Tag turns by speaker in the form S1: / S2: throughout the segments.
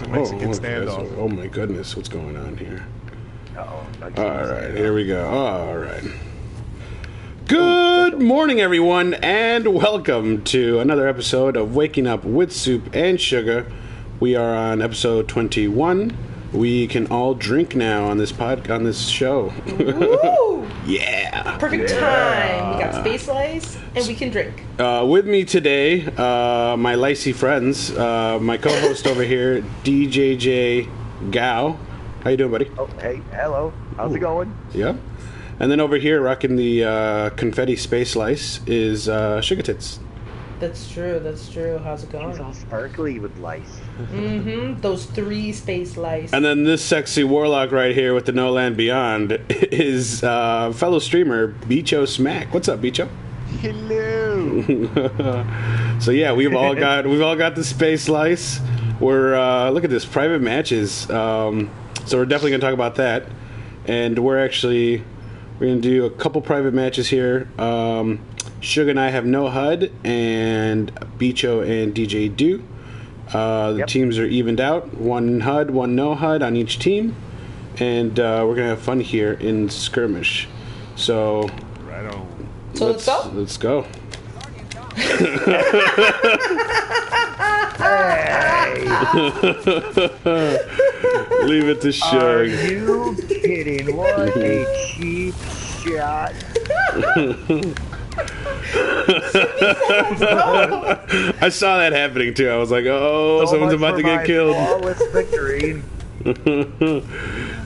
S1: Mexican standoff.
S2: Oh my goodness, what's going on here?
S3: Uh-oh.
S2: All right, here we go. All right. Good morning, everyone, and welcome to another episode of Waking Up with Soop and Sugah. We are on episode 21. We can all drink now on this show.
S4: Woo!
S2: Yeah.
S4: Perfect time. We got space lice and we can drink.
S2: With me today, my Licey friends, my co-host over here, DJJ Gao. How you doing, buddy?
S3: Oh, hey, hello. How's it going?
S2: Yeah. And then over here, rocking the confetti space lice, is Sugah Tits.
S4: That's true. How's it going?
S3: It's all sparkly with lice.
S4: Mm-hmm. Those 3 space lice.
S2: And then this sexy warlock right here with the No Land Beyond is fellow streamer Bicho Smack. What's up, Bicho?
S1: Hello.
S2: So yeah, we've all got the space lice. We're look at this, private matches. So we're definitely gonna talk about that. And we're gonna do a couple private matches here. Sugah and I have no HUD, and Bicho and DJ do. The teams are evened out. 1 HUD, 1 no HUD on each team. And we're going to have fun here in skirmish. So,
S1: Right on.
S4: So let's go?
S2: Let's go. Leave it to
S3: Are
S2: Sugah.
S3: you kidding? What a cheap shot.
S2: I saw that happening too. I was like, oh, someone's about to get killed.
S3: Flawless victory.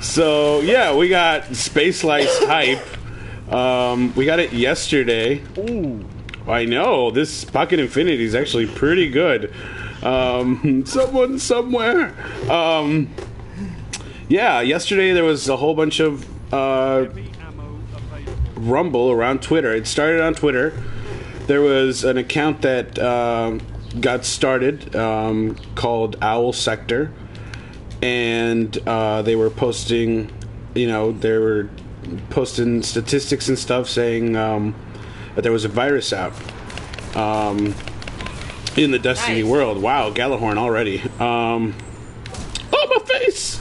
S2: So, yeah, we got Space Lice hype. We got it yesterday.
S3: Ooh.
S2: I know, this Pocket Infinity is actually pretty good. Someone somewhere. Yeah, yesterday there was a whole bunch of rumble around Twitter. It started on Twitter. There was an account that got started called Owl Sector, and they were posting, statistics and stuff saying that there was a virus out in the Destiny world. Wow, Gallahorn already. Oh, my face!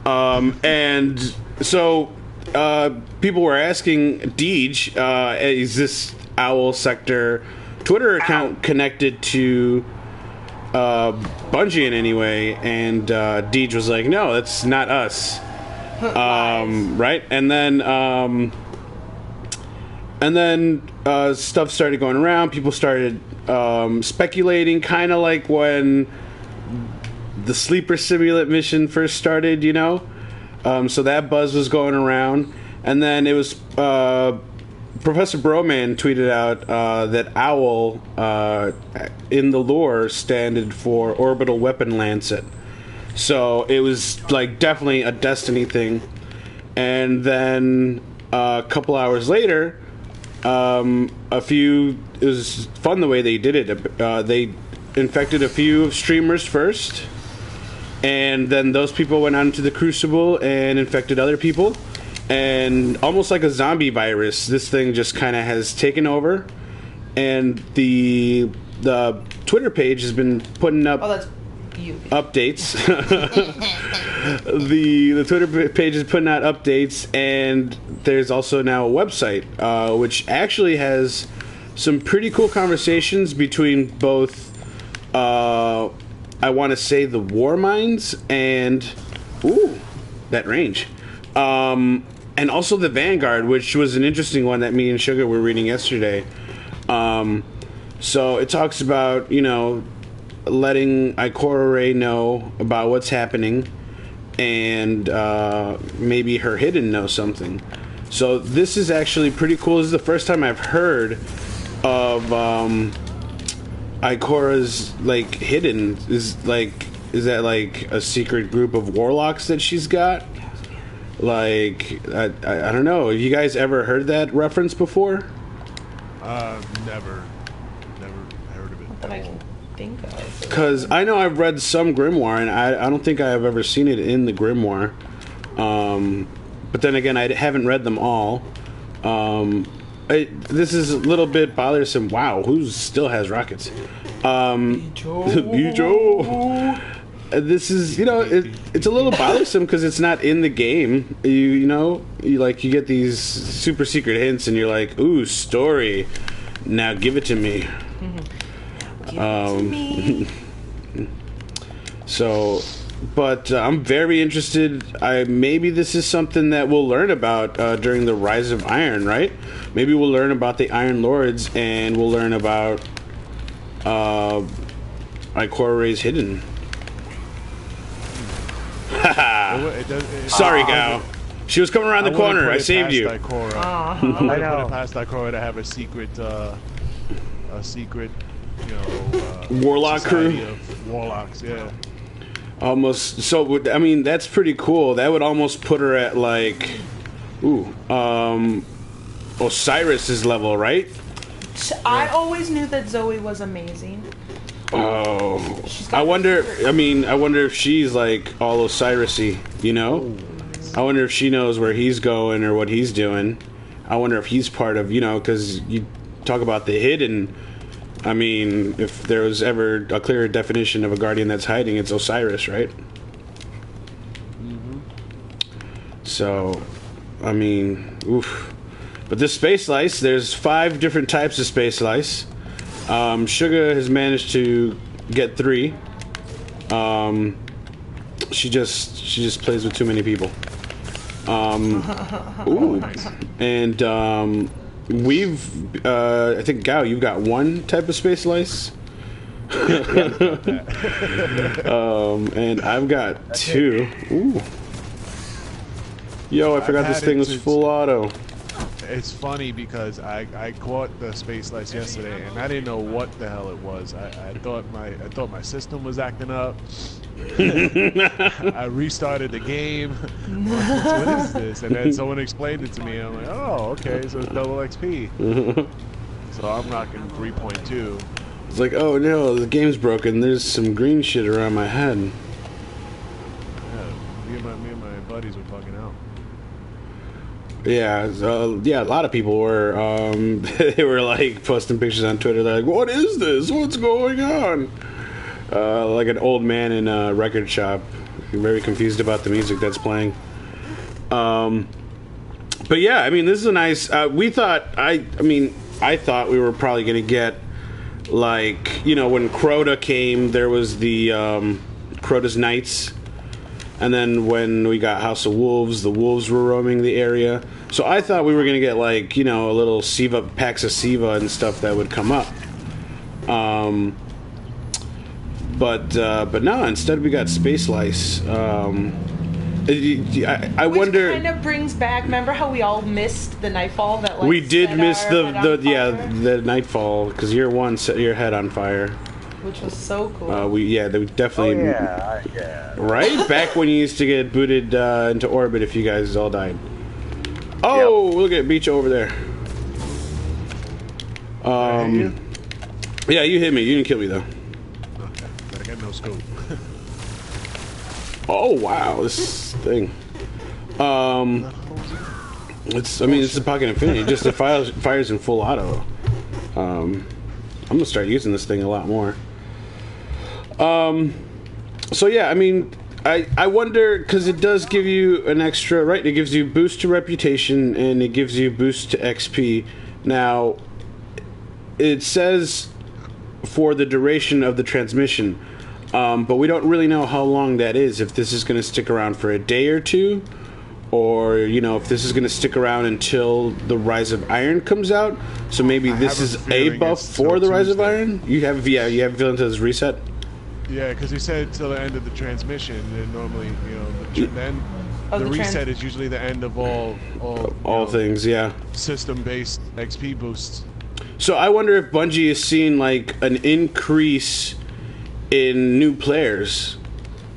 S2: And so people were asking Deej, is this Owl Sector Twitter account connected to Bungie in any way? And Deej was like, no, that's not us. Right? And then stuff started going around. People started speculating, kind of like when the Sleeper Simulant mission first started, so that buzz was going around. And then it was Professor Broman tweeted out that OWL in the lore standed for Orbital Weapon Lancet. So it was like definitely a Destiny thing. And then a couple hours later, it was fun the way they did it. They infected a few streamers first, and then those people went out into the Crucible and infected other people. And almost like a zombie virus, this thing just kind of has taken over. And the Twitter page has been putting up updates. The Twitter page is putting out updates, and there's also now a website, which actually has some pretty cool conversations between both, I want to say, the War Minds and, that range. And also the Vanguard, which was an interesting one that me and Sugah were reading yesterday. So it talks about, letting Ikora Rey know about what's happening, and maybe her Hidden know something. So this is actually pretty cool. This is the first time I've heard of Ikora's Hidden. Is that like a secret group of warlocks that she's got? I don't know. Have you guys ever heard that reference before?
S1: Never heard of it.
S4: That I can think of.
S2: Because I know I've read some Grimoire, and I don't think I've ever seen it in the Grimoire. But then again, I haven't read them all. This is a little bit bothersome. Wow, who still has rockets? Bicho. this is, it's a little bothersome because it's not in the game. You get these super secret hints, and you're like, ooh, story. Now give it to me.
S4: Give it to me.
S2: So, but I'm very interested. Maybe this is something that we'll learn about during the Rise of Iron, right? Maybe we'll learn about the Iron Lords, and we'll learn about Ikore's Hidden. Sorry, Gao. She was coming around the corner. I saved you.
S1: I
S3: I
S1: wouldn't put
S3: know.
S1: it past Ikora to have a secret,
S2: Warlock
S1: society
S2: crew?
S1: of warlocks. Yeah.
S2: Almost. So, I mean, that's pretty cool. That would almost put her at like, Osiris's level, right?
S4: I always knew that Zoe was amazing.
S2: Oh,
S4: got
S2: I wonder.
S4: the
S2: I mean, I wonder if she's like all Osiris-y, I wonder if she knows where he's going or what he's doing. I wonder if he's part of, because you talk about the hidden. I mean, if there was ever a clearer definition of a guardian that's hiding, it's Osiris, right?
S1: Mm-hmm.
S2: So, I mean, oof. But this space lice, there's 5 different types of space lice. Sugah has managed to get 3. She just plays with too many people. Ooh. And we've I think, Gao, you've got 1 type of space lice. And I've got 2. Ooh. Yo, I forgot this thing was full auto.
S1: It's funny because I caught the space lice yesterday and I didn't know what the hell it was. I thought my system was acting up. I restarted the game. What is this? And then someone explained it to me. I'm like, oh, okay, so it's double XP. So I'm rocking 3.2.
S2: It's like, oh no, the game's broken. There's some green shit around my head.
S1: Yeah, me and my buddies were bugging out.
S2: Yeah, a lot of people were. They were like posting pictures on Twitter. They're like, "What is this? What's going on?" Like an old man in a record shop, very confused about the music that's playing. But yeah, I mean, this is a nice. I thought we were probably going to get like, when Crota came, there was the Crota's Knights. And then when we got House of Wolves, the wolves were roaming the area. So I thought we were going to get like, a little Siva, packs of Siva and stuff that would come up. But no, instead we got Space Lice. I wonder.
S4: Which kind of brings back. Remember how we all missed the nightfall that like
S2: we did
S4: set
S2: miss
S4: our head on fire?
S2: the nightfall because year 1 set your head on fire.
S4: Which was so cool.
S2: We definitely.
S3: Oh, yeah.
S2: Right back when you used to get booted into orbit if you guys all died. Oh, Look at Beach over there. Yeah, you hit me. You didn't kill me though.
S1: Okay, but I got no scope.
S2: Oh wow, this thing. It's a Pocket Infinity. Just the fires in full auto. I'm gonna start using this thing a lot more. So yeah, I mean, I wonder because it does give you an extra, right? It gives you boost to reputation and it gives you boost to XP. Now, it says for the duration of the transmission, but we don't really know how long that is. If this is going to stick around for a day or two, or if this is going to stick around until the Rise of Iron comes out. So maybe this is a buff for the Rise of Iron. You have a feeling until this reset.
S1: Yeah, because he said till the end of the transmission. And normally, then the reset is usually the end of all
S2: things. Yeah,
S1: system-based XP boosts.
S2: So I wonder if Bungie is seeing like an increase in new players,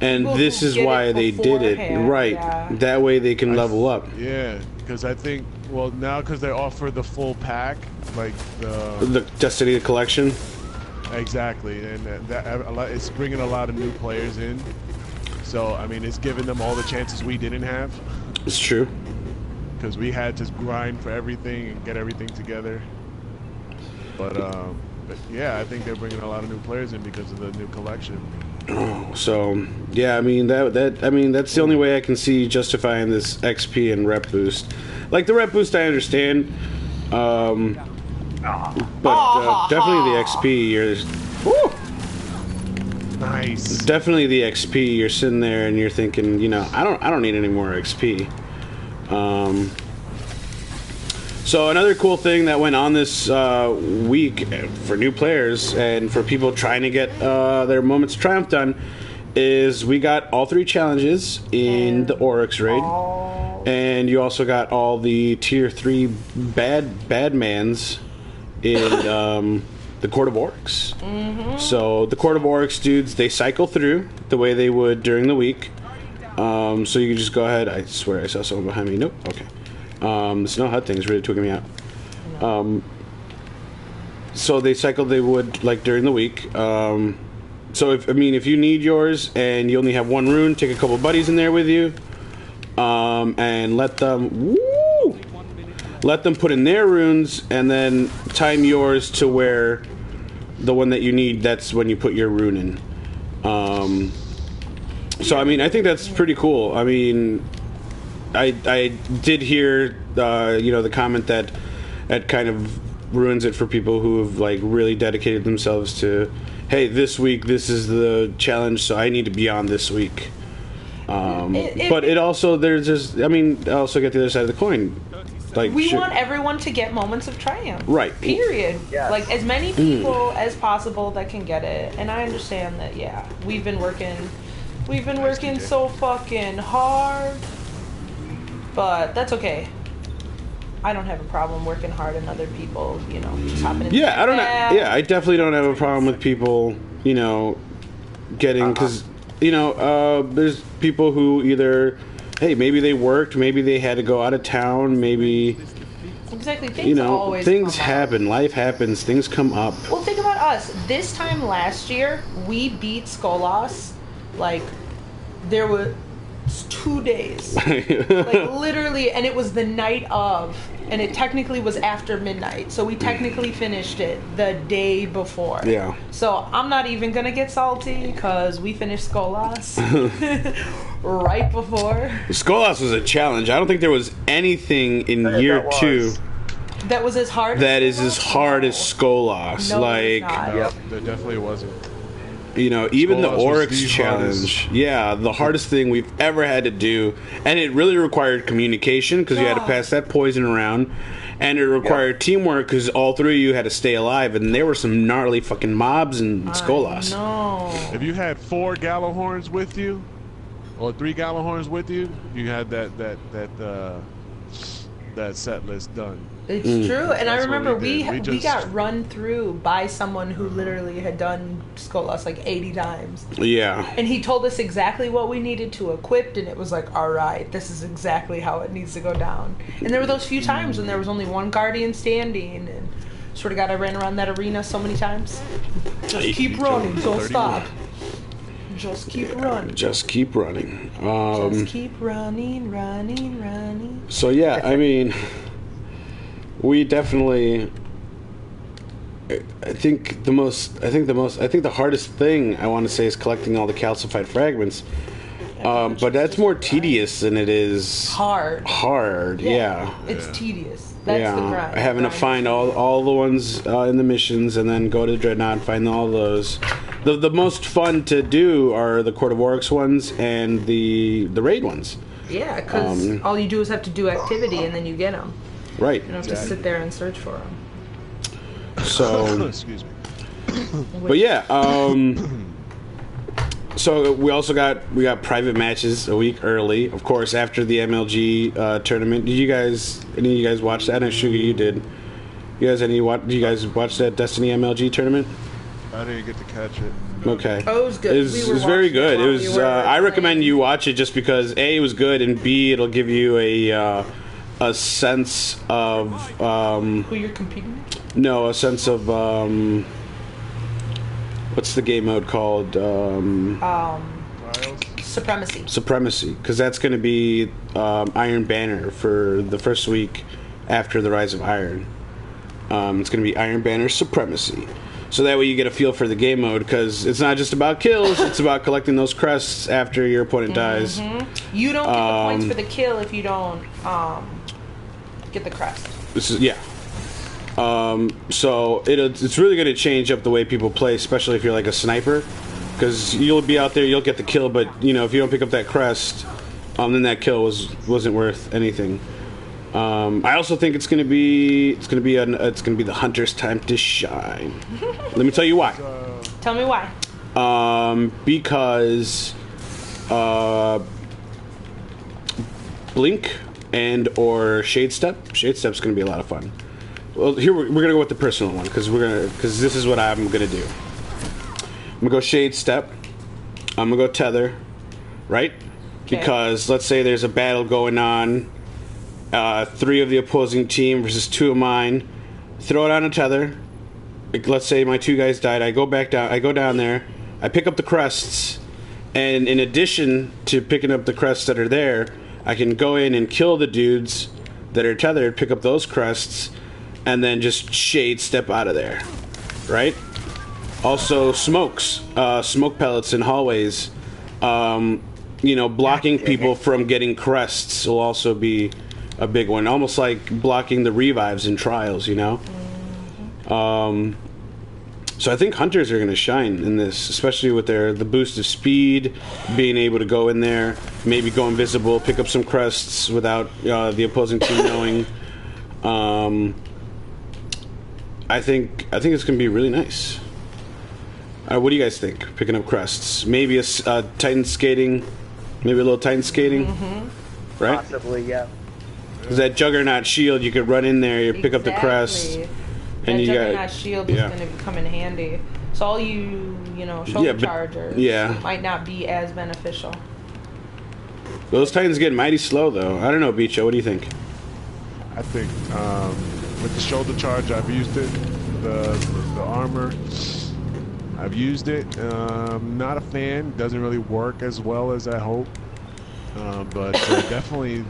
S2: and
S4: People
S2: this
S4: who
S2: is
S4: get
S2: why
S4: it
S2: they did it
S4: beforehand,
S2: right.
S4: yeah.
S2: That way they can level up.
S1: Yeah, because I think now because they offer the full pack, like
S2: The Destiny Collection.
S1: Exactly, and it's bringing a lot of new players in. So I mean, it's giving them all the chances we didn't have.
S2: It's true.
S1: Because we had to grind for everything and get everything together. But yeah, I think they're bringing a lot of new players in because of the new collection.
S2: So yeah, I mean that's the only way I can see justifying this XP and rep boost. Like the rep boost, I understand, but definitely the XP.
S1: Nice.
S2: Definitely the XP. You're sitting there and you're thinking, I don't need any more XP. So another cool thing that went on this week for new players and for people trying to get their Moments of Triumph done is we got all 3 challenges in the Oryx raid, and you also got all the tier 3 bad mans in the Court of Oryx. So the Court of Oryx dudes, they cycle through the way they would during the week. So you can just go ahead. I swear I saw someone behind me. Nope. Okay. The snow hut thing is really tweaking me out. So they cycled they would like during the week. So if you need yours and you only have 1 rune, take a couple buddies in there with you, and let them put in their runes, and then time yours to where the one that you need. That's when you put your rune in. So I think that's pretty cool. I did hear, the comment that kind of ruins it for people who have like really dedicated themselves to, hey, this week this is the challenge, so I need to be on this week. But it also I also get the other side of the coin. Like
S4: we want everyone to get Moments of Triumph.
S2: Right.
S4: Period.
S3: Yes.
S4: Like as many people as possible that can get it. And I understand that. Yeah, we've been working so fucking hard. But that's okay. I don't have a problem working hard and other people, just hopping in.
S2: Yeah, I definitely don't have a problem with people, getting, because, there's people who either, hey, maybe they worked, maybe they had to go out of town, maybe,
S4: exactly. Things always
S2: things
S4: come
S2: happen,
S4: up.
S2: life happens, things come up.
S4: Well, think about us. This time last year, we beat Skolas, like, there were 2 days. Like, literally, and it was the night of, and it technically was after midnight, so we technically finished it the day before.
S2: Yeah.
S4: So I'm not even gonna get salty, because we finished Skolas right before.
S2: Skolas was a challenge. I don't think there was anything in year 2
S4: that was as hard
S2: that
S4: as
S2: is as hard as Skolas.
S4: No,
S2: like,
S4: it's not.
S1: Yep, there definitely wasn't.
S2: Even the
S1: Skolas was
S2: Oryx
S1: the
S2: challenge,
S1: hardest.
S2: the hardest thing we've ever had to do, and it really required communication because you had to pass that poison around, and it required teamwork because all 3 of you had to stay alive, and there were some gnarly fucking mobs in Skolas.
S4: No.
S1: If you had 4 Gallahorns with you, or 3 Gallahorns with you, you had that set list done.
S4: It's true, and I
S1: That's what
S4: remember
S1: we did.
S4: we got run through by someone who literally had done Skolas like 80 times.
S2: Yeah.
S4: And he told us exactly what we needed to equip, and it was like, all right, this is exactly how it needs to go down. And there were those few times when there was only 1 Guardian standing, and swear to God, I ran around that arena so many times. Just keep running, don't stop. Just keep running.
S2: Just keep running.
S4: Just keep running.
S2: So yeah, we definitely. I think the hardest thing I want to say is collecting all the calcified fragments. But that's more tedious than it is hard. Yeah.
S4: It's tedious. That's the grind.
S2: Having to find all the ones in the missions and then go to Dreadnought and find all those. The most fun to do are the Court of Oryx ones and the raid ones.
S4: Yeah, because all you do is have to do activity and then you get them.
S2: Right.
S4: You don't have to sit there and search for them.
S2: So,
S1: Excuse me.
S2: but yeah, so we got private matches a week early, of course, after the MLG tournament. Any of you guys watch that? I know Sugah, you did. Did you guys watch that Destiny MLG tournament?
S1: I didn't get to catch it.
S2: Okay.
S4: Oh, it was good.
S2: It was very good. It was. I recommend you watch it just because A, it was good, and B, it'll give you a sense of
S4: who you're competing with?
S2: No, a sense of what's the game mode called? Supremacy, because that's going to be Iron Banner for the first week after the Rise of Iron. It's going to be Iron Banner Supremacy. So that way you get a feel for the game mode, because it's not just about kills, it's about collecting those crests after your opponent dies.
S4: You don't get the points for the kill if you don't get the crest.
S2: Yeah. So it's really going to change up the way people play, especially if you're like a sniper, because you'll be out there, you'll get the kill, but if you don't pick up that crest, then that kill wasn't worth anything. I also think it's going to be the hunter's time to shine. Let me tell you why.
S4: Tell me why.
S2: Because blink and or shade step's going to be a lot of fun. Well, here we're going to go with the personal one, because this is what I'm going to do. I'm going to go shade step. I'm going to go tether, right?
S4: Okay.
S2: Because let's say there's a battle going on, 3 of the opposing team versus 2 of mine. Throw it on a tether. Let's say my 2 guys died. I go down there. I pick up the crests, and in addition to picking up the crests that are there, I can go in and kill the dudes that are tethered, pick up those crests, and then just shade step out of there, right? Also, smoke pellets in hallways. Blocking people from getting crests will also be a big one. Almost like blocking the revives in trials, So I think hunters are going to shine in this, especially with the boost of speed, being able to go in there, maybe go invisible, pick up some crests without the opposing team knowing. I think it's going to be really nice. What do you guys think? Picking up crests, maybe a Titan skating, maybe a little Titan skating, right?
S3: Possibly, yeah.
S2: Because that Juggernaut shield, you could run in there, you pick up the crest, and
S4: that
S2: you
S4: Juggernaut shield is going to come in handy. So all shoulder chargers might not be as beneficial.
S2: Those Titans get mighty slow, though. I don't know, Bicho, what do you think?
S1: I think with the shoulder charge, I've used it. The armor, I've used it. Not a fan. Doesn't really work as well as I hope. But definitely,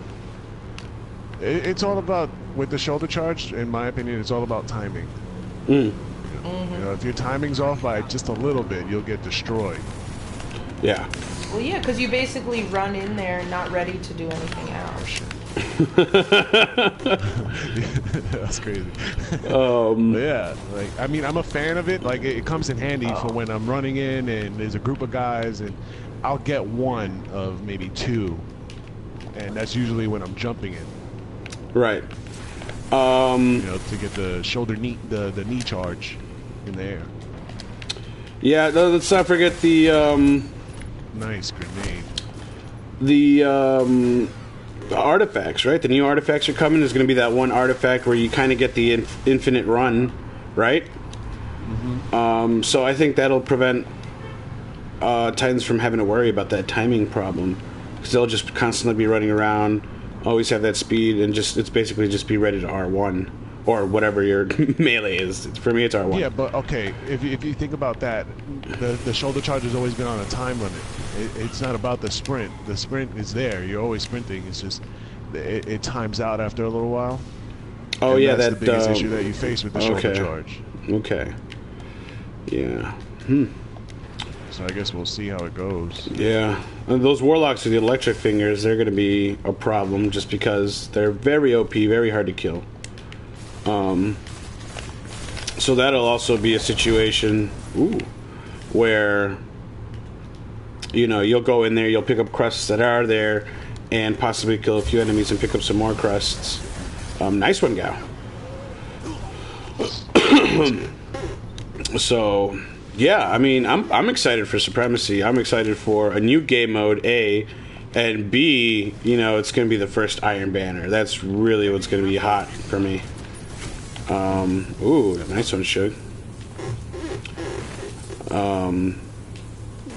S1: it's all about, with the shoulder charge, in my opinion, it's all about timing. If your timing's off by just a little bit, you'll get destroyed.
S2: Yeah.
S4: Well, yeah, because you basically run in there not ready to do anything else.
S1: That's crazy. Yeah, I'm a fan of it. Like, it comes in handy for when I'm running in and there's a group of guys, and I'll get one of maybe 2, and that's usually when I'm jumping in.
S2: Right.
S1: To get the shoulder knee, the knee charge in the air.
S2: Yeah, let's not forget the
S1: nice grenade.
S2: The artifacts, right? The new artifacts are coming. There's going to be that one artifact where you kind of get the infinite run, right? So I think that'll prevent Titans from having to worry about that timing problem, because they'll just constantly be running around, always have that speed, and it's basically just be ready to R1 or whatever your melee is. For me, it's R1.
S1: Yeah, but okay, if you think about that, the shoulder charge has always been on a time limit. It's not about the sprint. The sprint is there. You're always sprinting. It's just it times out after a little while.
S2: Oh,
S1: and
S2: yeah,
S1: that's
S2: that
S1: the biggest issue that you face with the shoulder charge.
S2: Okay. Yeah.
S1: So I guess we'll see how it goes.
S2: Yeah. And those warlocks with the electric fingers, they're going to be a problem just because they're very OP, very hard to kill. So that'll also be a situation where you'll go in there, you'll pick up crests that are there, and possibly kill a few enemies and pick up some more crests. Nice one, Gal. So, yeah, I'm excited for Supremacy. I'm excited for a new game mode, A, and B, it's going to be the first Iron Banner. That's really what's going to be hot for me. Nice one, Shug.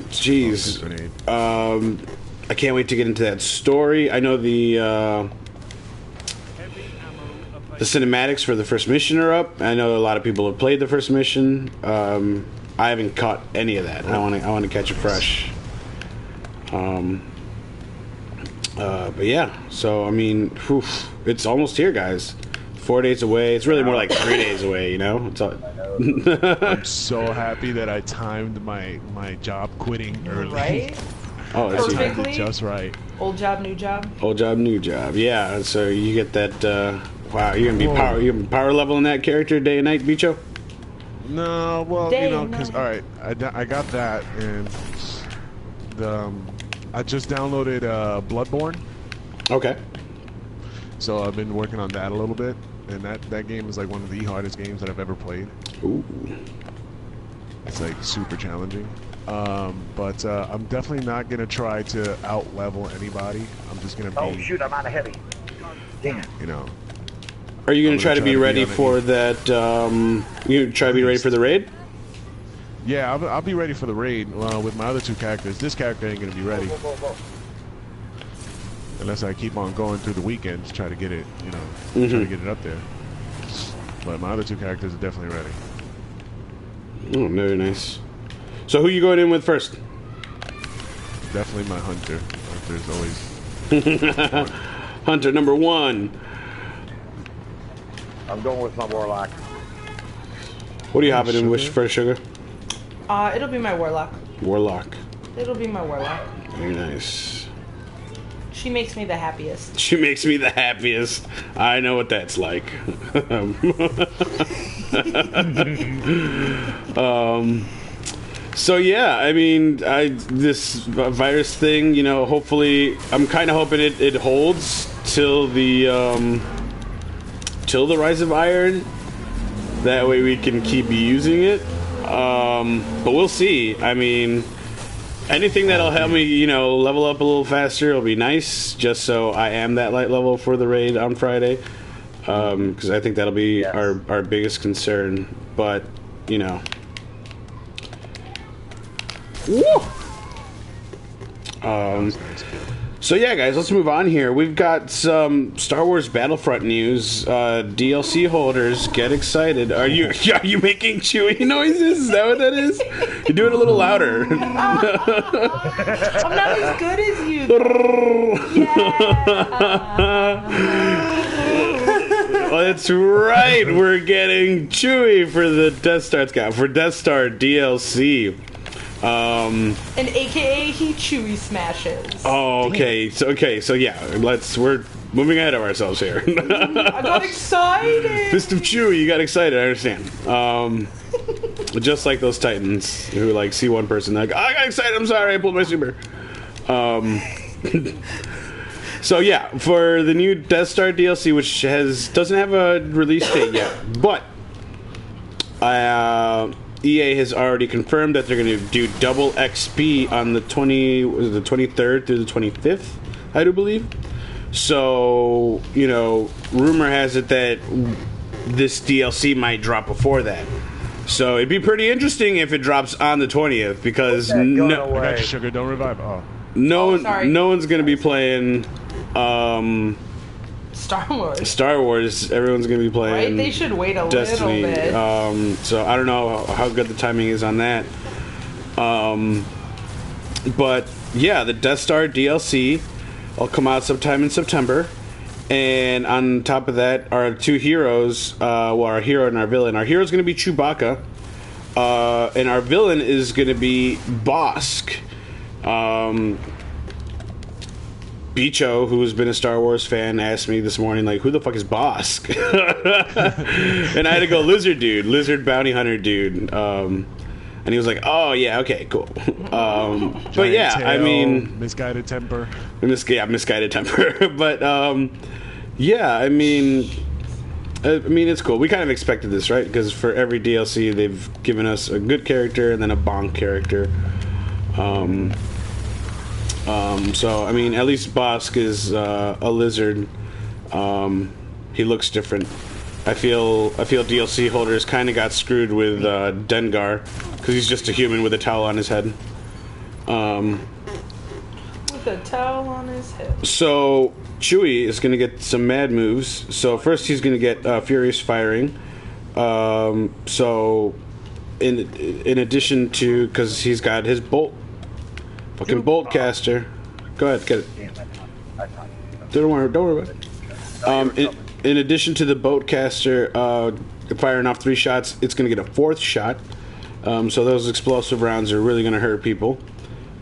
S2: Jeez. I can't wait to get into that story. I know the cinematics for the first mission are up. I know a lot of people have played the first mission. I haven't caught any of that. I want to catch it fresh. But yeah, so it's almost here, guys. 4 days away. It's really more like 3 days away, you know? It's all...
S1: I'm so happy that I timed my job quitting early.
S4: Right?
S2: Oh, that's
S1: Timed
S4: Perfectly.
S1: it just right.
S4: Old job, new job.
S2: old job, new job. Yeah, so you get that, wow, you're gonna be power leveling that character day and night, Bicho?
S1: No, well,
S4: Day
S1: you know,
S4: and
S1: because,
S4: night.
S1: all right, I got that, and I just downloaded Bloodborne,
S2: Okay.
S1: so I've been working on that a little bit, and that game is like one of the hardest games that I've ever played.
S2: Ooh.
S1: It's like super challenging. But I'm definitely not gonna try to out level anybody. I'm just gonna
S3: Oh
S1: be,
S3: shoot, I'm out of heavy. Damn.
S1: you know,
S2: Are you gonna
S1: I'm
S2: try to be ready
S1: on it.
S2: for that, you try to be ready for the raid?
S1: yeah, I'll be ready for the raid with my other two characters. This character ain't gonna be ready
S3: Whoa, whoa, whoa.
S1: unless I keep on going through the weekends, try to get it, you know, try to get it up there. But my other two characters are definitely ready.
S2: Oh, very nice. So who you going in with first?
S1: Definitely my hunter. Hunter's always.
S2: Hunter number 1.
S3: I'm going with my warlock.
S2: What are you hopping in with
S1: Sugar?
S2: first, Sugar?
S4: It'll be my warlock.
S2: Warlock.
S4: It'll be my warlock.
S2: Very nice.
S4: She makes me the happiest.
S2: She makes me the happiest. I know what that's like. So yeah, I mean, this virus thing, you know, hopefully, I'm kind of hoping it holds till the Rise of Iron. That way we can keep using it. But we'll see. I mean, anything that'll help me, you know, level up a little faster will be nice, just so I am that light level for the raid on Friday. Because I think that'll be
S3: Yes.
S2: our biggest concern. But, you know. Woo! So yeah, guys, let's move on here. We've got some Star Wars Battlefront news. DLC holders, get excited. Are you making chewy noises? Is that what that is? You do it a little louder.
S4: I'm not as good as you. Yeah.
S2: Well, that's right. We're getting chewy for the Death Star DLC.
S4: And AKA he Chewy smashes.
S2: Oh, okay. So yeah, we're moving ahead of ourselves here.
S4: I got excited.
S2: Fist of Chewy, you got excited. I understand. Just like those Titans who like see one person, they're like, I got excited. I'm sorry, I pulled my super. So yeah, for the new Death Star DLC, which doesn't have a release date yet, but EA has already confirmed that they're going to do double XP on the 23rd through the 25th, I do believe. So, you know, rumor has it that this DLC might drop before that. So it'd be pretty interesting if it drops on the 20th, because
S3: Going
S1: I got
S3: away.
S1: you, Sugar. Don't revive. Oh.
S2: no
S4: sorry.
S2: one's going to be playing
S4: Star Wars.
S2: Star Wars. Everyone's going to be
S4: Right?
S2: playing
S4: They should wait a
S2: Destiny.
S4: little bit.
S2: So I don't know how good the timing is on that. But yeah, the Death Star DLC will come out sometime in September. And on top of that, our two heroes, our hero and our villain. Our hero is going to be Chewbacca, and our villain is going to be Bosk. Bicho, who's been a Star Wars fan, asked me this morning, like, who the fuck is Bosk? And I had to go, lizard bounty hunter dude. And he was like, oh, yeah, okay, cool. But
S1: Giant
S2: yeah, I
S1: tail,
S2: mean...
S1: misguided temper.
S2: misguided temper. But, yeah, I mean, it's cool. We kind of expected this, right? Because for every DLC, they've given us a good character and then a bonk character. So, I mean, at least Bosk is a lizard. He looks different. I feel DLC holders kind of got screwed with Dengar, because he's just a human with a towel on his head.
S4: With a towel on his head.
S2: So Chewie is going to get some mad moves. So first he's going to get Furious Firing. So in addition to, because he's got his bolt caster. Go ahead, get it.
S3: Damn, I thought.
S2: Don't worry about it. in addition to the boatcaster firing off 3 shots, it's going to get a 4th shot. So those explosive rounds are really going to hurt people.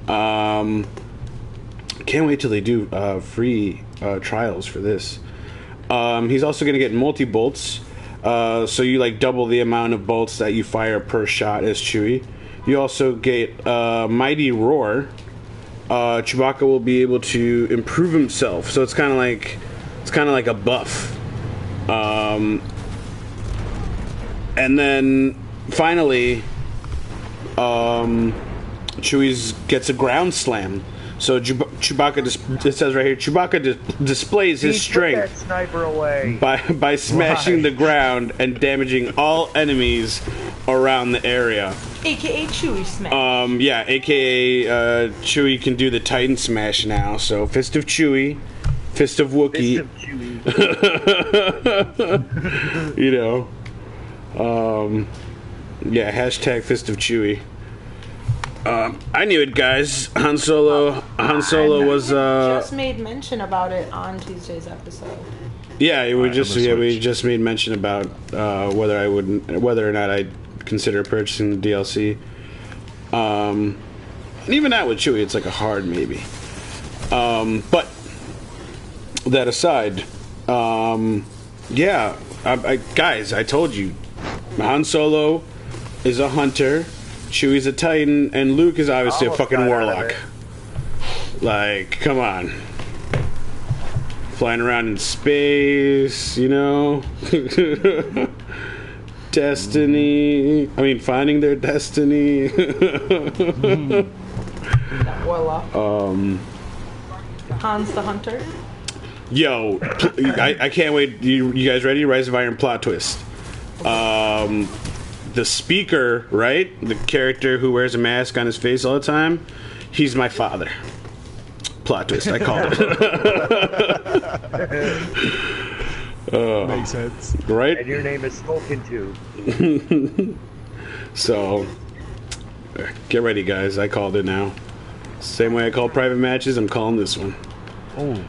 S2: Can't wait till they do free trials for this. He's also going to get multi-bolts. So you like double the amount of bolts that you fire per shot as Chewie. You also get Mighty Roar. Chewbacca will be able to improve himself. So it's kind of like a buff. And then finally, Chewie gets a ground slam. So Chewbacca, it says right here, Chewbacca displays his strength
S3: Put that sniper away.
S2: by smashing the ground and damaging all enemies around the area.
S4: AKA Chewie Smash.
S2: Yeah, AKA Chewie can do the Titan Smash now. So Fist of Chewie, Fist of Wookiee.
S3: Fist of Chewie.
S2: You know. Yeah, hashtag Fist of Chewie. I knew it, guys. Han Solo was
S4: just made mention about it on Tuesday's episode.
S2: Yeah, we just made mention about whether or not I'd consider purchasing the DLC. And even that with Chewie, it's like a hard maybe. But that aside, yeah, guys, I told you, Han Solo is a hunter. Chewie's a Titan, and Luke is obviously a fucking warlock. Like, come on. Flying around in space, you know? Destiny. I mean, finding their destiny.
S4: That warlock. Han's the hunter.
S2: Yo, I can't wait. You guys ready? Rise of Iron plot twist. The speaker, right? The character who wears a mask on his face all the time, he's my father. Plot twist, I called it.
S1: Makes sense.
S2: Right?
S3: And your name is spoken to.
S2: So, get ready, guys. I called it now. Same way I call private matches, I'm calling this one.
S1: Oh.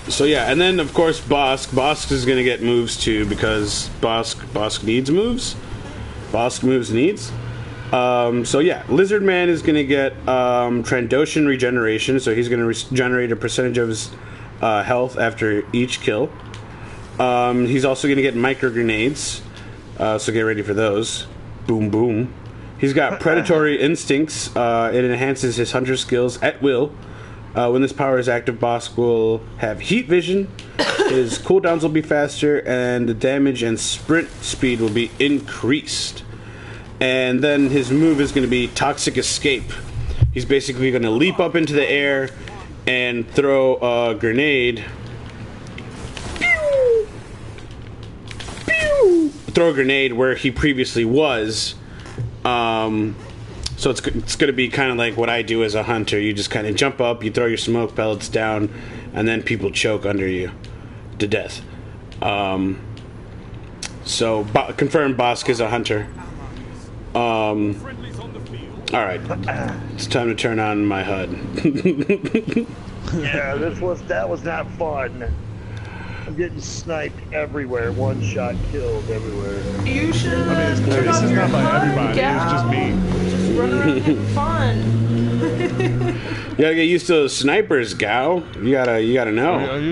S2: So yeah, and then of course Bosk is gonna get moves too, because Bosk needs moves. Bosk moves needs. So yeah, Lizard Man is gonna get Trandoshan regeneration, so he's gonna regenerate a percentage of his health after each kill. He's also gonna get micro grenades, so get ready for those. Boom boom. He's got predatory instincts. It enhances his hunter skills at will. When this power is active, Bosk will have heat vision, his cooldowns will be faster, and the damage and sprint speed will be increased. And then his move is going to be Toxic Escape. He's basically going to leap up into the air and throw a grenade. Pew! Pew! Throw a grenade where he previously was. So it's going to be kind of like what I do as a hunter. You just kind of jump up, you throw your smoke pellets down, and then people choke under you to death. So confirmed Bosk is a hunter. Alright. It's time to turn on my HUD.
S3: Yeah, that was not fun. I'm getting sniped everywhere. One shot killed everywhere.
S4: You should.
S1: I mean, this is not by everybody. It's just me.
S4: Just run around having fun.
S2: You gotta get used to those snipers, Gao. You gotta know.
S1: I'm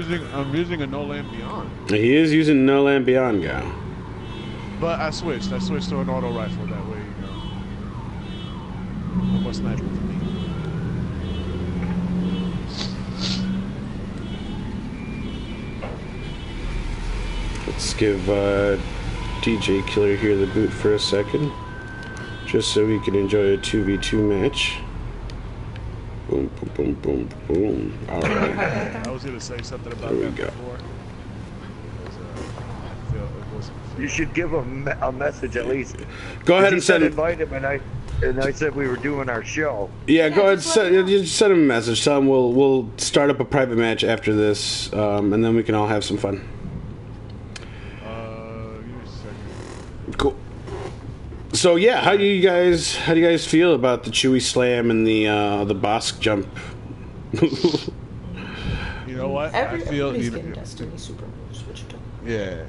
S1: using a No Land Beyond.
S2: He is using No Land Beyond, Gao.
S1: But I switched to an auto rifle. That way, you know, no more sniping for me.
S2: Let's give DJ Killer here the boot for a second, just so we can enjoy a 2v2 match. Boom, boom, boom, boom, boom. All right.
S1: I was gonna say something about
S2: There we
S1: that
S2: go.
S1: before.
S3: You should give him a message at least.
S2: Go ahead
S3: He
S2: and
S3: said
S2: send.
S3: invite him, and I said we were doing our show.
S2: Yeah, go ahead.
S4: just let
S2: Just send him a message. Tell him we'll start up a private match after this, and then we can all have some fun.
S1: Give me a second.
S2: Cool. So yeah, how do you guys feel about the Chewie slam and the Bosk jump?
S1: You know what?
S4: Everybody's getting Destiny super moves. What you doing?
S1: Yeah.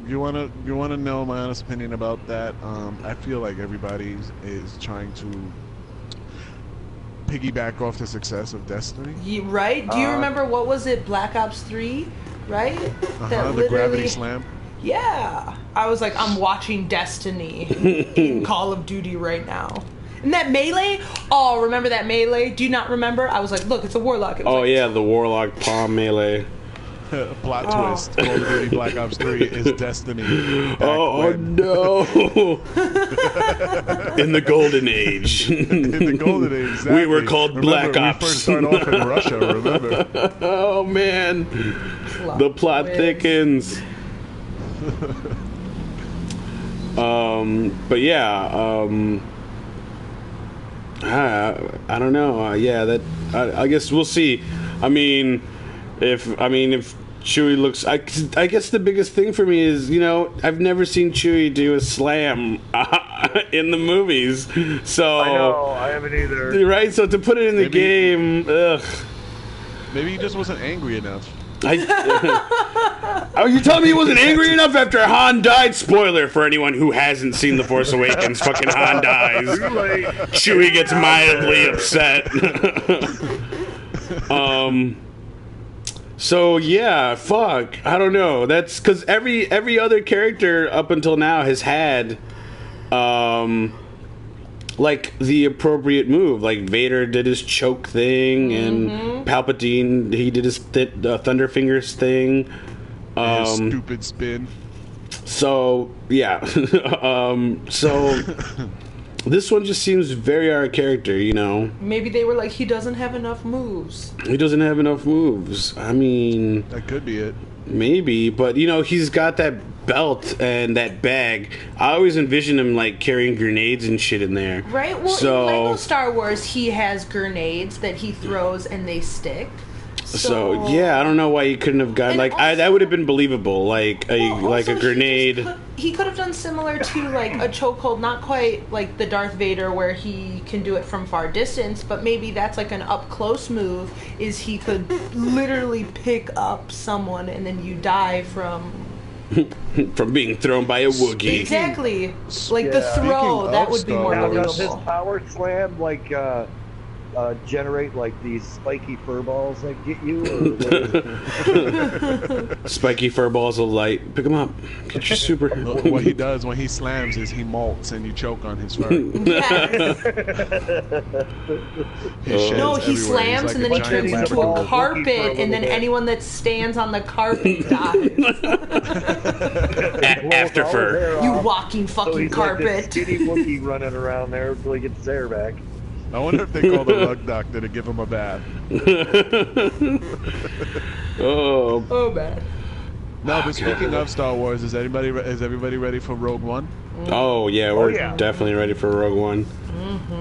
S1: You wanna know my honest opinion about that? I feel like everybody is trying to piggyback off the success of Destiny.
S4: Right? Do you remember what was it? Black Ops 3, right?
S1: The gravity slam.
S4: Yeah. I was like, I'm watching Destiny in Call of Duty right now. And that melee? Oh, remember that melee? Do you not remember? I was like, look, it's a warlock.
S2: Oh, yeah, the warlock palm melee.
S1: Plot twist. Call of Duty Black Ops 3 is Destiny.
S2: Oh, no. In the golden age.
S1: In the golden age, exactly.
S2: We were called Black Ops.
S1: We first started off in Russia, remember?
S2: Oh, man. The plot thickens. But yeah, I don't know. Yeah, that I guess we'll see. I mean, if Chewie looks, I guess the biggest thing for me is, you know, I've never seen Chewie do a slam in the movies. So
S3: I know, I haven't either.
S2: Right, so to put it in the game, ugh.
S1: Maybe he just wasn't angry enough.
S2: Oh, you telling me he wasn't angry enough after Han died? Spoiler for anyone who hasn't seen The Force Awakens. Fucking Han dies. Chewie gets mildly upset. So yeah, fuck. I don't know. That's because every other character up until now has had, like the appropriate move. Like Vader did his choke thing, and Palpatine he did his Thunder Fingers thing.
S1: His stupid spin.
S2: So yeah, so this one just seems very out of character, you know.
S4: Maybe they were like, he doesn't have enough moves.
S2: He doesn't have enough moves. I mean,
S1: that could be it.
S2: Maybe, but you know, he's got that belt and that bag. I always envision him like carrying grenades and shit in there.
S4: Right? Well, in Lego Star Wars, he has grenades that he throws and they stick.
S2: So yeah, I don't know why he couldn't have gotten like that would have been believable, like a grenade.
S4: He could have done similar to like a chokehold, not quite like the Darth Vader where he can do it from far distance, but maybe that's like an up close move. Is he could literally pick up someone and then you die from
S2: being thrown by a Wookiee.
S4: Exactly, like the throw that would be more believable.
S3: Does his power slam like? Generate like these spiky fur balls that get you? Or
S2: spiky fur balls of light. Pick them up. Get your super.
S1: What he does when he slams is he molts and you choke on his fur.
S4: No, he slams like and then he turns into a carpet, and then anyone that stands on the carpet dies.
S2: After fur.
S4: You walking fucking carpet.
S3: Like this skinny Wookiee running around there until he gets his hair back.
S1: I wonder if they call the rug doctor to give him a bath.
S2: Oh,
S4: bad.
S1: No, but speaking of Star Wars, is everybody ready for Rogue One?
S2: Oh yeah, we're definitely ready for Rogue One.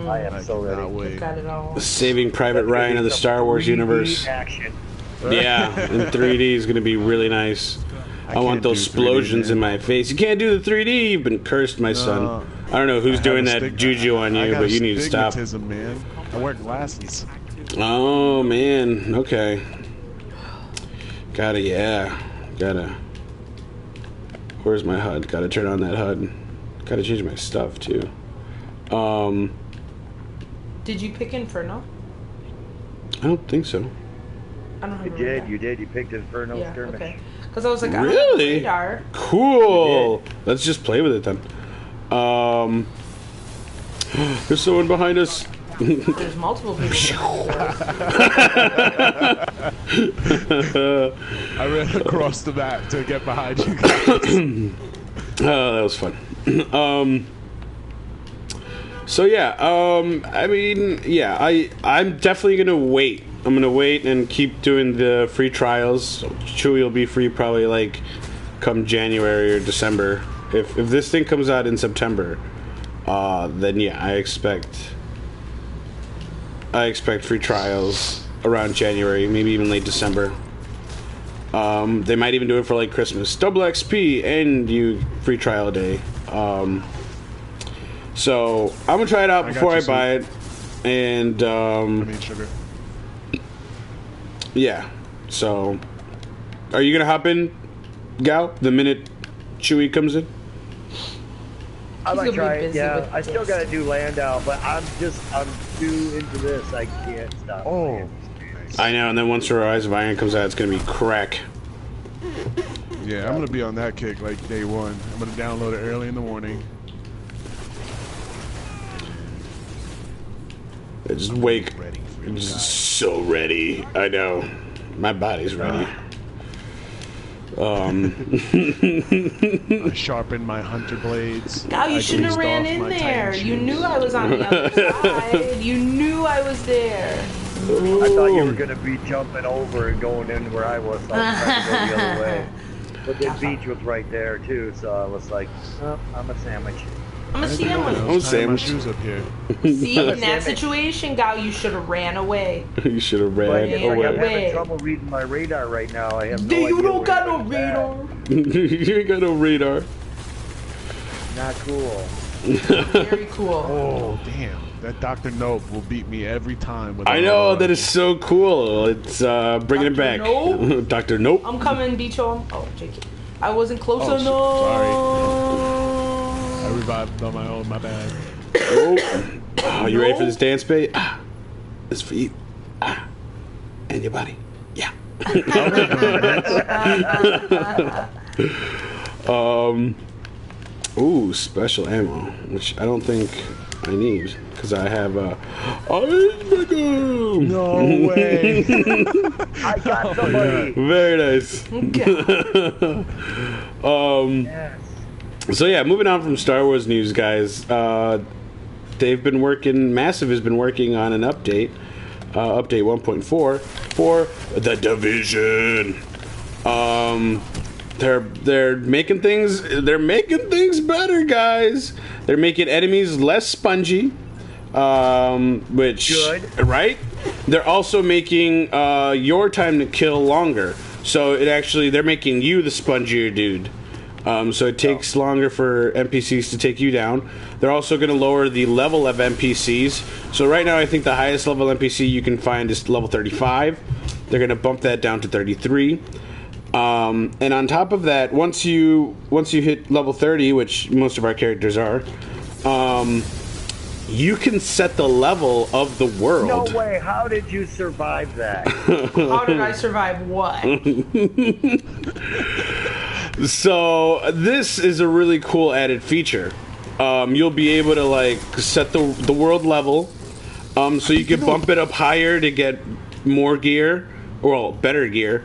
S3: I am so ready.
S4: Got it all.
S2: Saving Private Ryan of the Star Wars universe.
S3: Action.
S2: Yeah, in 3D is going to be really nice. I want those explosions in my face. You can't do the 3D. You've been cursed, my son. I don't know who's doing that juju on you, but you need to stop.
S1: Man. I wear glasses.
S2: Oh, man. Okay. Gotta. Where's my HUD? Gotta turn on that HUD. Gotta change my stuff, too.
S4: Did you pick Inferno?
S2: I don't think so.
S4: I don't know.
S3: You did. You picked Inferno Skirmish.
S4: Okay. Because I was like,
S2: really?
S4: Radar.
S2: Cool. Let's just play with it then. There's someone behind us.
S4: There's multiple people.
S1: I ran across the map to get behind you guys.
S2: Oh, that was fun. So yeah, I mean, yeah, I'm definitely gonna wait. I'm gonna wait and keep doing the free trials. Chewie will be free probably like come January or December. If this thing comes out in September, then yeah, I expect free trials around January, maybe even late December. They might even do it for like Christmas, double XP, and you free trial day. So I'm gonna try it out before I buy it, and
S1: I mean sugar.
S2: yeah, So, are you gonna hop in, Gal, the minute Chewie comes in?
S3: I
S4: He's
S3: might
S4: gonna be
S3: try it.
S4: busy
S3: Yeah,
S4: with
S3: I still
S4: this.
S3: gotta do Landau, but I'm too into this. I can't stop.
S1: Oh,
S2: I know, and then once Rise of Iron comes out, it's gonna be crack.
S1: yeah, I'm gonna be on that kick like day one. I'm gonna download it early in the morning.
S2: I just wake.
S1: Ready for
S2: I'm
S1: you
S2: just
S1: guys.
S2: so ready. I know. My body's ready.
S1: I sharpened my hunter blades.
S4: Gal, you
S1: I
S4: shouldn't have
S1: greased
S4: ran
S1: off
S4: in
S1: my
S4: there.
S1: Titan
S4: You
S1: shoes.
S4: knew I was on the other side. You knew I was there.
S3: I thought you were gonna be jumping over and going in where I was. So I was trying to go the other way. But the beach was right there too, so I was like, oh, I'm a sandwich.
S4: I'm a
S1: I
S4: sandwich.
S1: was tying my
S2: sandwich.
S1: shoes up here.
S4: See, in that
S3: sandwich.
S4: situation, Gal, you should have ran away.
S2: You should have
S3: But
S2: ran
S3: it's like I'm
S2: away.
S3: having trouble reading my radar right now. I have no idea.
S4: You don't
S3: where
S4: got no
S3: everything's at.
S4: radar.
S2: You ain't got no radar.
S3: Not cool.
S4: Very cool.
S1: Oh, damn. That Dr. Nope will beat me every time. With
S2: I
S1: a
S2: know,
S1: rifle.
S2: that is so cool. It's bringing it
S4: Dr.
S2: back.
S4: Nope?
S2: Dr. Nope.
S4: I'm coming, Beachom. Oh, JK. I wasn't close
S1: Oh,
S4: enough.
S1: I revived on my own, my bad.
S2: Oh, you ready for this dance, babe? Ah, this for you. Ah, and your body. Yeah. Ooh, special ammo, which I don't think I need because I have Icebreaker.
S1: No way.
S3: I got somebody.
S2: Very nice.
S3: Yes.
S2: So yeah, moving on from Star Wars news, guys. They've been working. Massive has been working on an update, update 1.4 for the Division. They're making things. They're making things better, guys. They're making enemies less spongy. Which
S3: Good.
S2: right? They're also making your time to kill longer. So they're making you the spongier dude. So it takes longer for NPCs to take you down. They're also going to lower the level of NPCs. So right now, I think the highest level NPC you can find is level 35. They're going to bump that down to 33. And on top of that, once you hit level 30, which most of our characters are, you can set the level of the world.
S3: No way. How did you survive that?
S4: How did I survive what?
S2: So this is a really cool added feature. You'll be able to like set the world level, so you can bump it up higher to get more gear, well, better gear,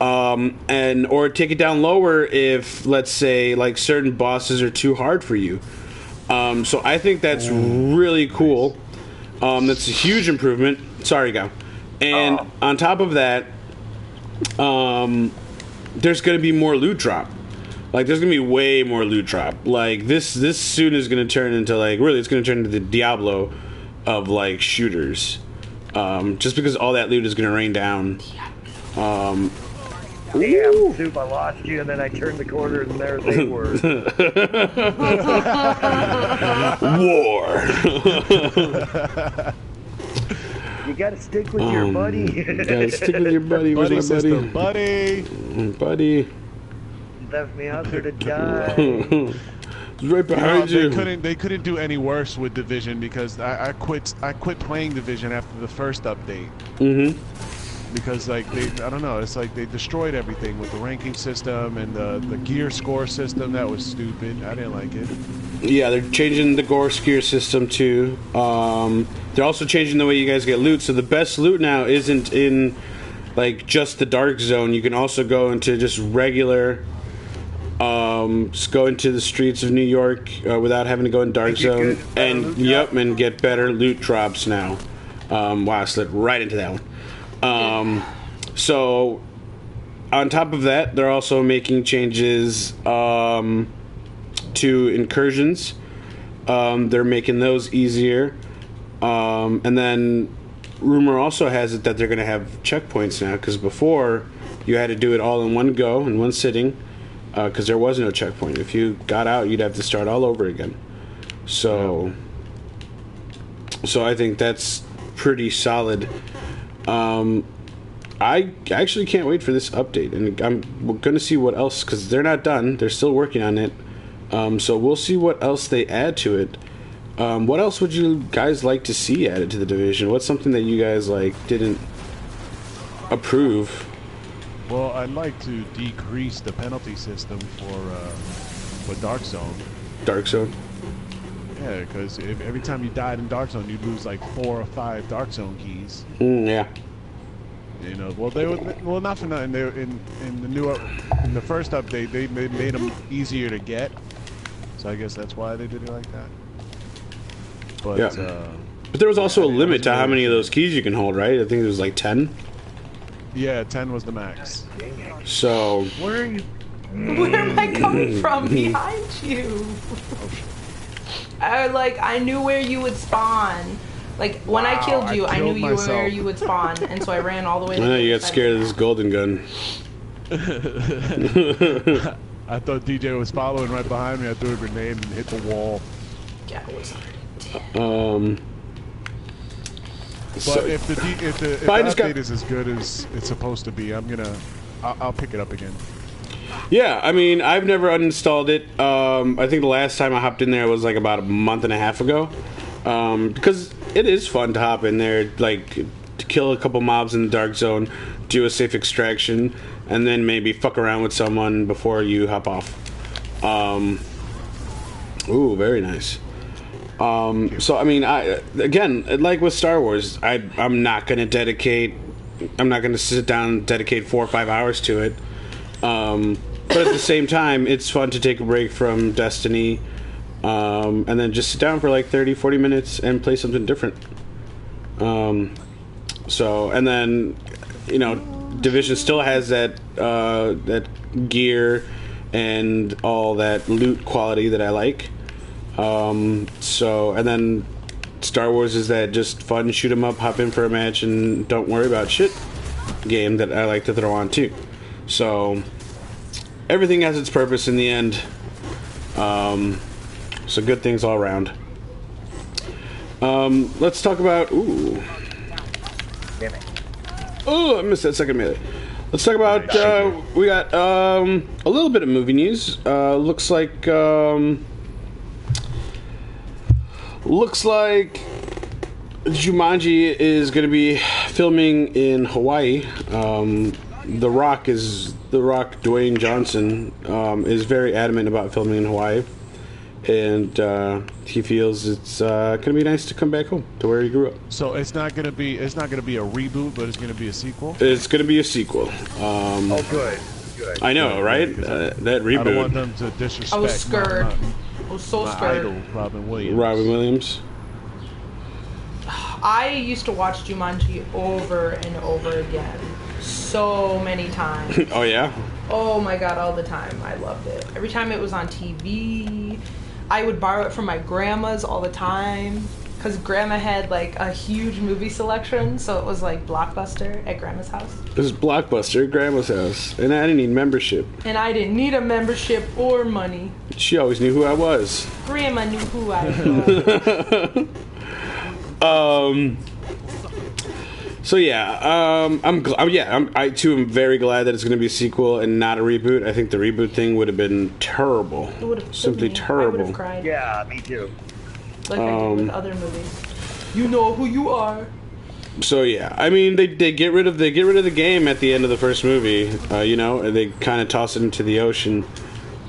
S2: or take it down lower if, let's say, like certain bosses are too hard for you. So I think that's really cool. That's a huge improvement. Sorry, go. And on top of that, there's going to be more loot drop. Like, there's going to be way more loot drop. Like, this soon is going to turn into, like, really, it's going to turn into the Diablo of, like, shooters. Just because all that loot is going to rain down.
S3: Damn, Soop, I lost you, and then I turned the corner, and there they were.
S2: War!
S3: You gotta stick with your buddy.
S2: Gotta stick with your buddy. Where's
S1: Buddy
S2: my
S1: system,
S2: buddy?
S1: buddy.
S2: Buddy.
S3: Left me out there to die.
S2: It's right behind you.
S1: They couldn't do any worse with Division because I quit playing Division after the first update.
S2: Mm-hmm.
S1: Because I don't know, it's like they destroyed everything with the ranking system and the gear score system. That was stupid. I didn't like it.
S2: Yeah, they're changing the gore gear system too. They're also changing the way you guys get loot. So the best loot now isn't in like just the dark zone. You can also go into just regular. Just go into the streets of New York without having to go in dark zone, and and get better loot drops now. Wow, I slid right into that one. So on top of that, they're also making changes to incursions. They're making those easier, and then rumor also has it that they're going to have checkpoints now, because before you had to do it all in one go, in one sitting. Because there was no checkpoint. If you got out, you'd have to start all over again. So I think that's pretty solid. I I actually can't wait for this update, and we're going to see what else, because they're not done. They're still working on it. So we'll see what else they add to it. What else would you guys like to see added to the Division? What's something that you guys didn't approve?
S1: Well, I'd like to decrease the penalty system for Dark Zone.
S2: Dark Zone?
S1: Yeah, because every time you died in Dark Zone, you'd lose like 4 or 5 Dark Zone keys.
S2: Yeah.
S1: You know, well, not for nothing. They were in the first update, they made them easier to get. So I guess that's why they did it like that. But
S2: yeah. But there was also a limit to how many of those keys you can hold, right? I think it was like 10.
S1: Yeah, 10 was the max.
S2: So
S3: Where are you?
S4: Where am I coming from? Behind you. I knew where you would spawn. Like, when I killed you, I knew you were where you would spawn, and so I ran all the way to
S2: I know
S4: the
S2: you
S4: other
S2: got
S4: side
S2: scared
S4: of
S2: of this golden gun.
S1: I thought DJ was following right behind me. I threw a grenade and hit the wall.
S4: Yeah, it was
S1: But if the update is as good as it's supposed to be, I'll pick it up again.
S2: Yeah, I mean, I've never uninstalled it. I think the last time I hopped in there was like about a month and a half ago. Because it is fun to hop in there, like to kill a couple mobs in the Dark Zone, do a safe extraction, and then maybe fuck around with someone before you hop off. Ooh, very nice. So I mean, again, like with Star Wars, I'm not gonna sit down and dedicate 4 or 5 hours to it. But at the same time, it's fun to take a break from Destiny, and then just sit down for like 30-40 minutes and play something different. So, and then, you know, Division still has that gear and all that loot quality that I like. So, and then Star Wars is that just fun, shoot 'em up, hop in for a match, and don't worry about shit game that I like to throw on too. So, everything has its purpose in the end. So good things all around. Let's talk about... Ooh.
S3: Damn it.
S2: Oh, I missed that second minute. Let's talk about... we got a little bit of movie news. Looks like Jumanji is going to be filming in Hawaii. The Rock, Dwayne Johnson, is very adamant about filming in Hawaii, and he feels it's going to be nice to come back home to where he grew up.
S1: So it's not going to be a reboot, but it's going to be a sequel.
S2: It's going to be a sequel.
S3: Oh, good.
S2: I know, right? That reboot.
S1: I don't want them to disrespect.
S4: I was scared. I was so scared.
S1: Idol, Robin
S2: Williams.
S4: I used to watch Jumanji over and over again. So many times.
S2: Oh, yeah?
S4: Oh my god, all the time. I loved it. Every time it was on TV, I would borrow it from my grandma's all the time. Because grandma had like a huge movie selection, so it was like Blockbuster at grandma's house.
S2: It was Blockbuster at grandma's house, and I didn't need membership.
S4: And I didn't need a membership or money.
S2: She always knew who I was.
S4: Grandma knew who I was.
S2: So yeah, I too am very glad that it's going to be a sequel and not a reboot. I think the reboot thing would have been terrible.
S4: It would have
S2: simply terrible.
S4: I would have cried.
S3: Yeah, me too.
S4: Like I did with other movies. You know who you are.
S2: So yeah, I mean they get rid of the game at the end of the first movie. You know, and they kind of toss it into the ocean.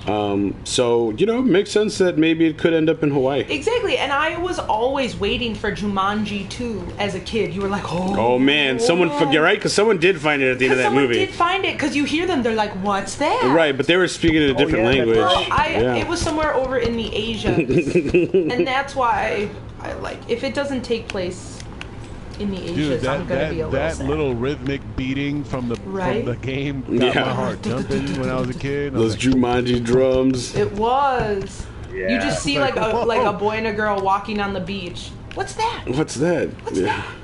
S2: So, you know, it makes sense that maybe it could end up in Hawaii.
S4: Exactly, and I was always waiting for Jumanji 2 as a kid. You were like,
S2: oh man, you're right, because someone did find it at the end of that movie.
S4: Someone did find it, because you hear them, they're like, what's that?
S2: Right, but they were speaking in a different language.
S4: Well, it was somewhere over in the Asia, and that's why I like, if it doesn't take place in the Asians, I'm gonna be a little sad.
S1: That little rhythmic beating from the game got my heart jumping when I was a kid.
S2: Those Jumanji drums.
S4: It was.
S3: Yeah.
S4: You just see like a boy and a girl walking on the beach. What's that?
S2: What's that?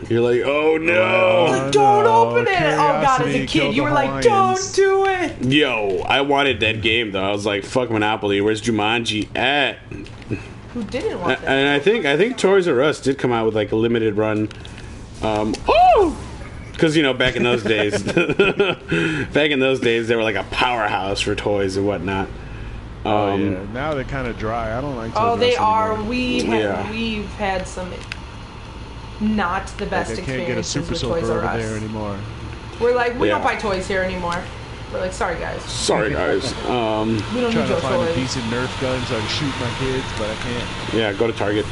S2: You're like, oh no!
S4: Like, don't open it! Oh god, as a kid, you were like, don't do it!
S2: Yo, I wanted that game though. I was like, fuck Monopoly. Where's Jumanji at?
S4: Who didn't want that?
S2: And I think Toys R Us did come out with like a limited run. Because, you know, back in those days, they were like a powerhouse for toys and whatnot.
S1: Yeah. Now they're kind of dry. I don't like toys.
S4: Oh, they are.
S1: Anymore.
S4: We've had some not the best
S1: Like I can't get a
S4: experiences
S1: Super
S4: with
S1: Soaker
S4: Toys R
S1: over
S4: Us.
S1: there anymore.
S4: We're like, we don't
S2: Yeah.
S4: buy toys here anymore. We're like, sorry guys.
S2: Sorry, guys.
S4: We don't need
S1: Trying to
S4: your
S1: find a
S4: toys.
S1: decent Nerf gun so I can shoot my kids, but I can't.
S2: Yeah, go to Target.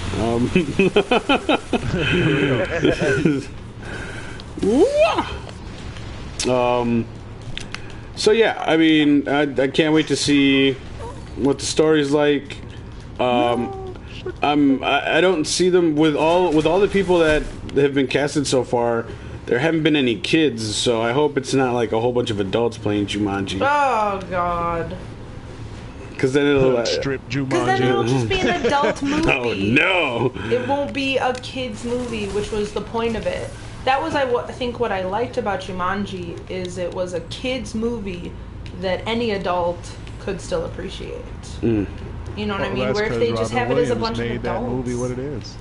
S2: So yeah, I mean, I can't wait to see what the story's like. I don't see them with all the people that have been casted so far. There haven't been any kids, so I hope it's not like a whole bunch of adults playing Jumanji.
S4: Oh God.
S2: Because then it'll
S1: Strip
S4: Because then it'll
S1: Jumanji.
S4: just be an adult movie.
S2: oh no!
S4: It won't be a kids movie, which was the point of it. That was I think what I liked about Jumanji is it was a kids movie that any adult could still appreciate. You know what I mean? Where if they just have it as a bunch of
S1: made that
S4: adults.
S1: movie what it is.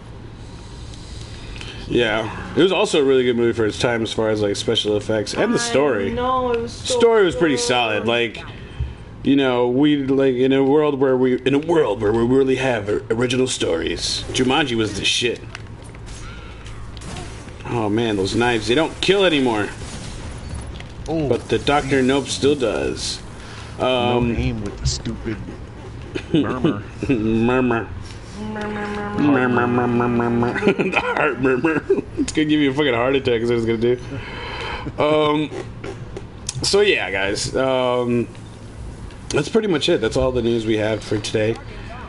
S2: Yeah, it was also a really good movie for its time as far as like special effects and the story.
S4: No, it was so
S2: Story was pretty
S4: good.
S2: solid. Like, you know, we like in a world where we really have original stories. Jumanji was the shit. Oh man, those knives, they don't kill anymore.
S1: Oh,
S2: But the Dr. Nope still does.
S1: no aim with the stupid murmur.
S2: Murmur. The heart murmur. It's gonna give you a fucking heart attack is what it's gonna do. So yeah, guys. That's pretty much it. That's all the news we have for today.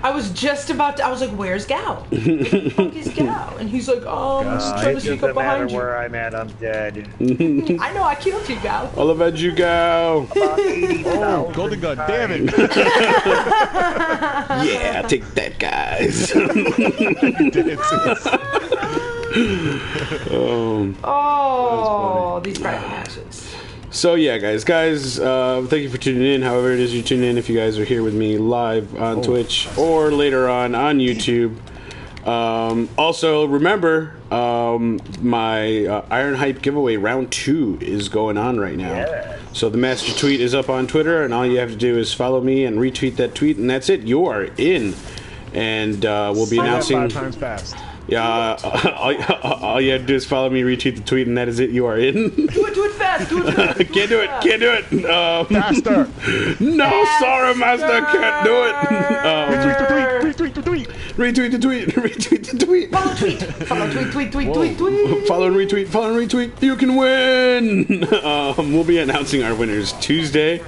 S4: I was just about to. I was like, "Where's Gal? Where the fuck is Gal?" And he's like, he's trying to
S3: It
S4: sneak up
S3: doesn't matter
S4: behind you.
S3: where I'm at, I'm dead.
S4: I know, I killed you, Gal.
S2: All about you, go.
S3: About 80,000
S1: Oh, golden gun, damn it!
S2: Yeah, take that, guys.
S4: Oh, these private matches.
S2: So yeah, guys, thank you for tuning in. However it is you tune in, if you guys are here with me live on Twitch or later on YouTube. Also, remember my Iron Hype giveaway round 2 is going on right now.
S3: Yeah.
S2: So the master tweet is up on Twitter, and all you have to do is follow me and retweet that tweet, and that's it. You are in, and we'll be announcing.
S1: 5 times fast.
S2: Yeah, all you have to do is follow me, retweet the tweet, and that is it. You are in.
S4: Do it fast, do it fast.
S2: Can't do it. Can't do it.
S1: Faster!
S2: No, sorry, master, can't do it.
S1: Retweet the tweet!
S2: Retweet the tweet. Retweet the tweet.
S4: Follow tweet. Follow tweet, tweet, tweet, tweet, tweet.
S2: Follow and retweet. Follow and retweet. You can win. We'll be announcing our winners Tuesday,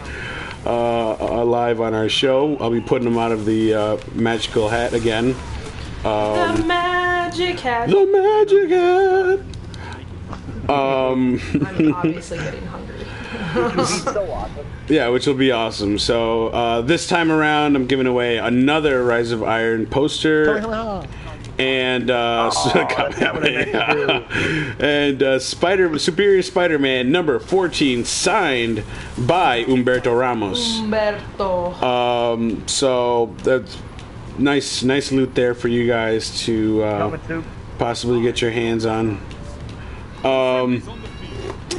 S2: live on our show. I'll be putting them out of the magical hat again.
S4: The magic hat.
S2: The magic hat.
S4: I'm obviously getting hungry.
S3: So awesome.
S2: Yeah, which will be awesome. So this time around, I'm giving away another Rise of Iron poster, and Superior Spider-Man number 14, signed by Humberto Ramos.
S4: Umberto.
S2: So that's nice loot there for you guys to
S3: Coming Soop.
S2: possibly get your hands on.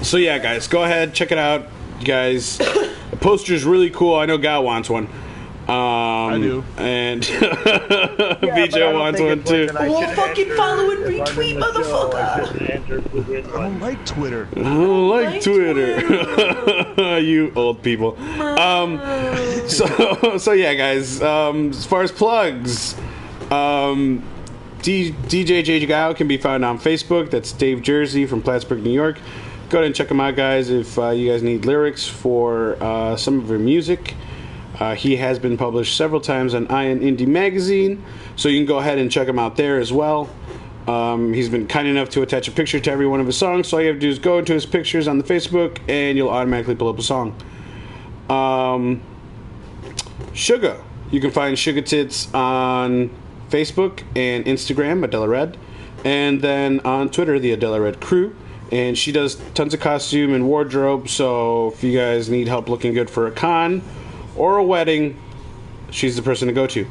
S2: So yeah, guys, go ahead, check it out, you guys. The poster's really cool. I know Gal wants one.
S1: I do.
S2: And
S3: Yeah, but I
S2: BJ
S3: don't
S2: wants
S3: think
S2: one
S3: it's
S2: too.
S3: something I
S4: Well,
S3: should
S4: fucking
S3: enter.
S4: follow and
S3: If I'm in
S4: retweet,
S3: the show,
S4: motherfucker.
S3: I shouldn't enter who did
S1: I
S3: one.
S1: don't like Twitter.
S2: I don't like
S4: Like
S2: Twitter. You old people. So yeah, guys. As far as plugs, DJ J Gao can be found on Facebook. That's Dave Jersey from Plattsburgh, New York. Go ahead and check him out, guys. If you guys need lyrics for some of your music, he has been published several times on Iron Indie Magazine, so you can go ahead and check him out there as well. He's been kind enough to attach a picture to every one of his songs, so all you have to do is go into his pictures on the Facebook, and you'll automatically pull up a song. Sugah. You can find Sugah Tits on Facebook and Instagram, Adela Red, and then on Twitter, the Adela Red Crew. And she does tons of costume and wardrobe, so if you guys need help looking good for a con or a wedding, she's the person to go to.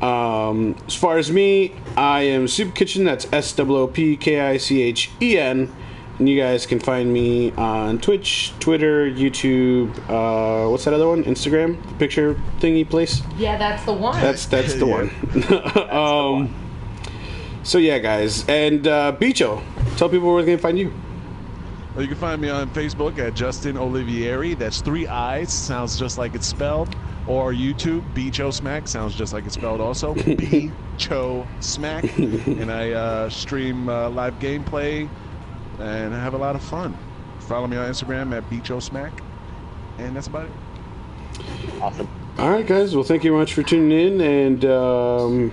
S2: As far as me, I am Soopkichen, that's Soopkichen, And you guys can find me on Twitch, Twitter, YouTube. What's that other one? Instagram, the picture thingy place.
S4: Yeah, that's the one.
S2: That's the one. So yeah, guys, and Bicho, tell people where they can find you.
S1: Well, you can find me on Facebook at Justin Olivieri. That's 3 I's. Sounds just like it's spelled. Or YouTube, Bicho Smack. Sounds just like it's spelled also. Bicho Smack. And I stream live gameplay and have a lot of fun. Follow me on Instagram at Bicho Smack. And that's about it.
S3: Awesome.
S2: All right, guys. Well, thank you very much for tuning in. And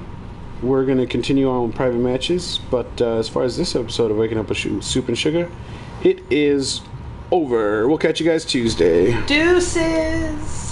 S2: we're going to continue on with private matches. But as far as this episode of Waking Up with Soop and Sugah, it is over. We'll catch you guys Tuesday.
S4: Deuces.